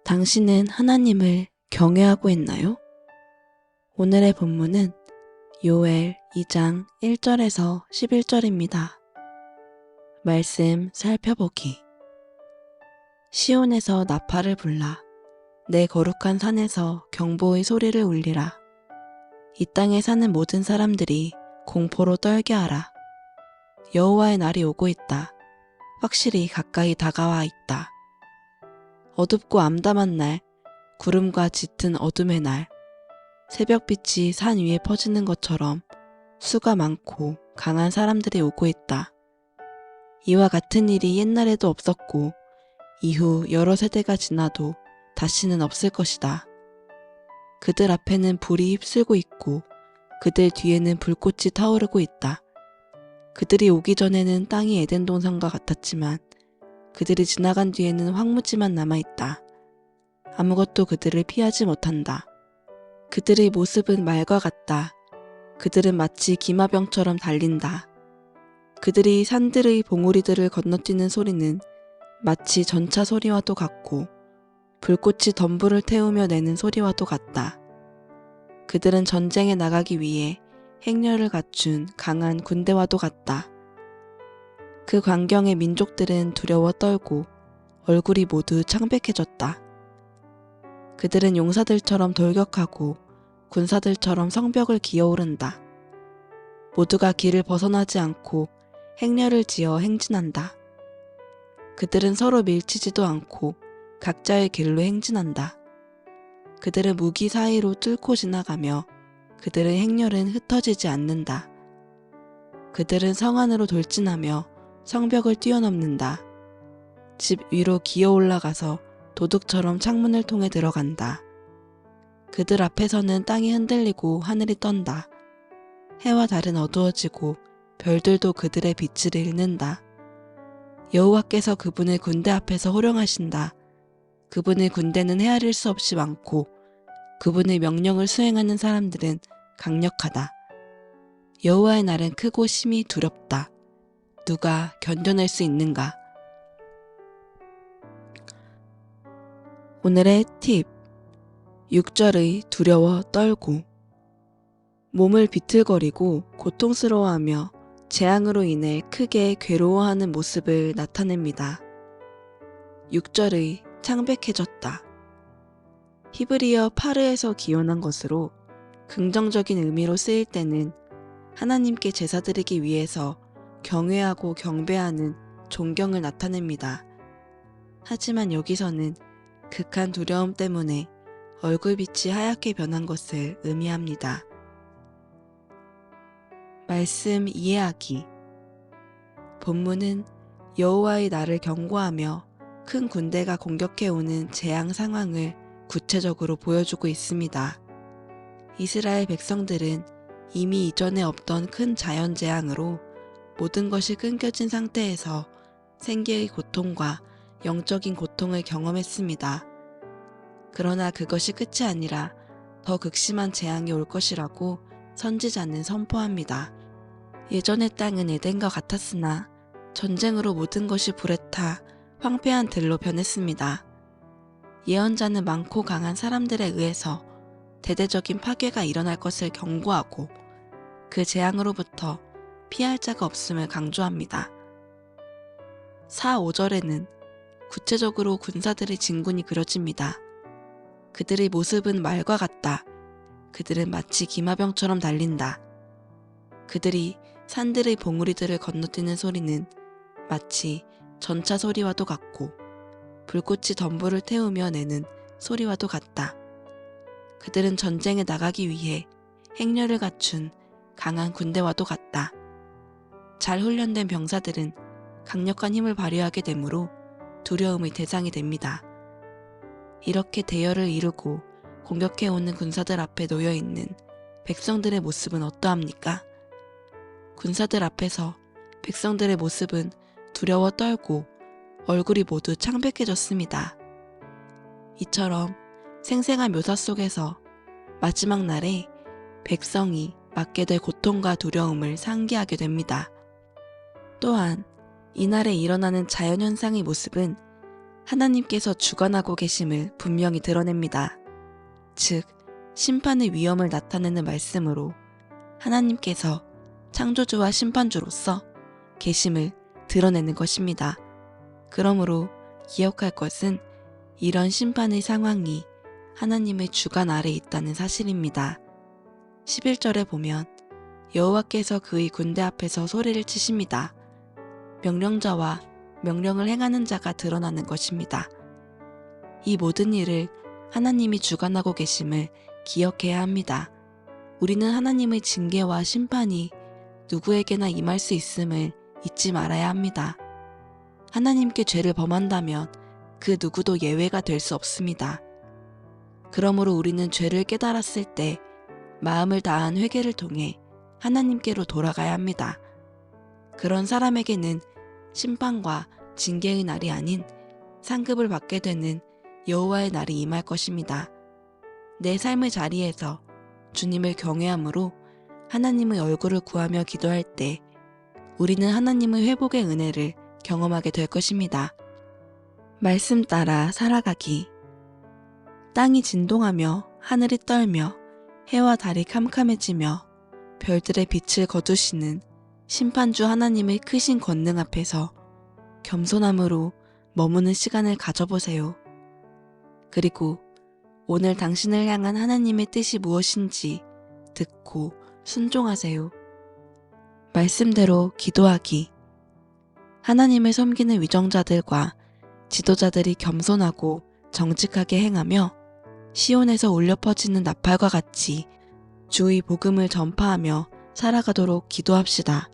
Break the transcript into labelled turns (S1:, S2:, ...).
S1: 당신은 하나님을 경외하고 있나요? 오늘의 본문은 요엘 2장 1절에서 11절입니다. 말씀 살펴보기. 시온에서 나팔을 불라 내 거룩한 산에서 경보의 소리를 울리라. 이 땅에 사는 모든 사람들이 공포로 떨게 하라. 여호와의 날이 오고 있다. 확실히 가까이 다가와 있다. 어둡고 암담한 날, 구름과 짙은 어둠의 날, 새벽빛이 산 위에 퍼지는 것처럼 수가 많고 강한 사람들이 오고 있다. 이와 같은 일이 옛날에도 없었고 이후 여러 세대가 지나도 다시는 없을 것이다. 그들 앞에는 불이 휩쓸고 있고 그들 뒤에는 불꽃이 타오르고 있다. 그들이 오기 전에는 땅이 에덴 동산과 같았지만 그들이 지나간 뒤에는 황무지만 남아있다. 아무것도 그들을 피하지 못한다. 그들의 모습은 말과 같다. 그들은 마치 기마병처럼 달린다. 그들이 산들의 봉우리들을 건너뛰는 소리는 마치 전차 소리와도 같고 불꽃이 덤불을 태우며 내는 소리와도 같다. 그들은 전쟁에 나가기 위해 행렬을 갖춘 강한 군대와도 같다. 그 광경에 민족들은 두려워 떨고 얼굴이 모두 창백해졌다. 그들은 용사들처럼 돌격하고 군사들처럼 성벽을 기어오른다. 모두가 길을 벗어나지 않고 행렬을 지어 행진한다. 그들은 서로 밀치지도 않고 각자의 길로 행진한다. 그들은 무기 사이로 뚫고 지나가며 그들의 행렬은 흩어지지 않는다. 그들은 성 안으로 돌진하며 성벽을 뛰어넘는다. 집 위로 기어 올라가서 도둑처럼 창문을 통해 들어간다. 그들 앞에서는 땅이 흔들리고 하늘이 떤다. 해와 달은 어두워지고 별들도 그들의 빛을 잃는다. 여호와께서 그분의 군대 앞에서 호령하신다. 그분의 군대는 헤아릴 수 없이 많고 그분의 명령을 수행하는 사람들은 강력하다. 여호와의 날은 크고 심히 두렵다. 누가 견뎌낼 수 있는가? 오늘의 팁. 6절의 두려워 떨고. 몸을 비틀거리고 고통스러워하며 재앙으로 인해 크게 괴로워하는 모습을 나타냅니다. 6절의 창백해졌다. 히브리어 파르에서 기원한 것으로 긍정적인 의미로 쓰일 때는 하나님께 제사드리기 위해서 경외하고 경배하는 존경을 나타냅니다. 하지만 여기서는 극한 두려움 때문에 얼굴빛이 하얗게 변한 것을 의미합니다. 말씀 이해하기. 본문은 여호와의 날을 경고하며 큰 군대가 공격해오는 재앙 상황을 구체적으로 보여주고 있습니다. 이스라엘 백성들은 이미 이전에 없던 큰 자연재앙으로 모든 것이 끊겨진 상태에서 생계의 고통과 영적인 고통을 경험했습니다. 그러나 그것이 끝이 아니라 더 극심한 재앙이 올 것이라고 선지자는 선포합니다. 예전의 땅은 에덴과 같았으나 전쟁으로 모든 것이 불에 타 황폐한 들로 변했습니다. 예언자는 많고 강한 사람들에 의해서 대대적인 파괴가 일어날 것을 경고하고 그 재앙으로부터 피할 자가 없음을 강조합니다. 4, 5절에는 구체적으로 군사들의 진군이 그려집니다. 그들의 모습은 말과 같다. 그들은 마치 기마병처럼 달린다. 그들이 산들의 봉우리들을 건너뛰는 소리는 마치 전차 소리와도 같고 불꽃이 덤불을 태우며 내는 소리와도 같다. 그들은 전쟁에 나가기 위해 행렬을 갖춘 강한 군대와도 같다. 잘 훈련된 병사들은 강력한 힘을 발휘하게 되므로 두려움의 대상이 됩니다. 이렇게 대열을 이루고 공격해오는 군사들 앞에 놓여있는 백성들의 모습은 어떠합니까? 군사들 앞에서 백성들의 모습은 두려워 떨고 얼굴이 모두 창백해졌습니다. 이처럼 생생한 묘사 속에서 마지막 날에 백성이 맞게 될 고통과 두려움을 상기하게 됩니다. 또한 이날에 일어나는 자연현상의 모습은 하나님께서 주관하고 계심을 분명히 드러냅니다. 즉, 심판의 위험을 나타내는 말씀으로 하나님께서 창조주와 심판주로서 계심을 드러내는 것입니다. 그러므로 기억할 것은 이런 심판의 상황이 하나님의 주관 아래 있다는 사실입니다. 11절에 보면 여호와께서 그의 군대 앞에서 소리를 치십니다. 명령자와 명령을 행하는 자가 드러나는 것입니다. 이 모든 일을 하나님이 주관하고 계심을 기억해야 합니다. 우리는 하나님의 징계와 심판이 누구에게나 임할 수 있음을 잊지 말아야 합니다. 하나님께 죄를 범한다면 그 누구도 예외가 될 수 없습니다. 그러므로 우리는 죄를 깨달았을 때 마음을 다한 회개를 통해 하나님께로 돌아가야 합니다. 그런 사람에게는 심판과 징계의 날이 아닌 상급을 받게 되는 여호와의 날이 임할 것입니다. 내 삶의 자리에서 주님을 경외함으로 하나님의 얼굴을 구하며 기도할 때 우리는 하나님의 회복의 은혜를 경험하게 될 것입니다. 말씀 따라 살아가기. 땅이 진동하며 하늘이 떨며 해와 달이 캄캄해지며 별들의 빛을 거두시는 심판주 하나님의 크신 권능 앞에서 겸손함으로 머무는 시간을 가져보세요. 그리고 오늘 당신을 향한 하나님의 뜻이 무엇인지 듣고 순종하세요. 말씀대로 기도하기. 하나님을 섬기는 위정자들과 지도자들이 겸손하고 정직하게 행하며 시온에서 울려 퍼지는 나팔과 같이 주의 복음을 전파하며 살아가도록 기도합시다.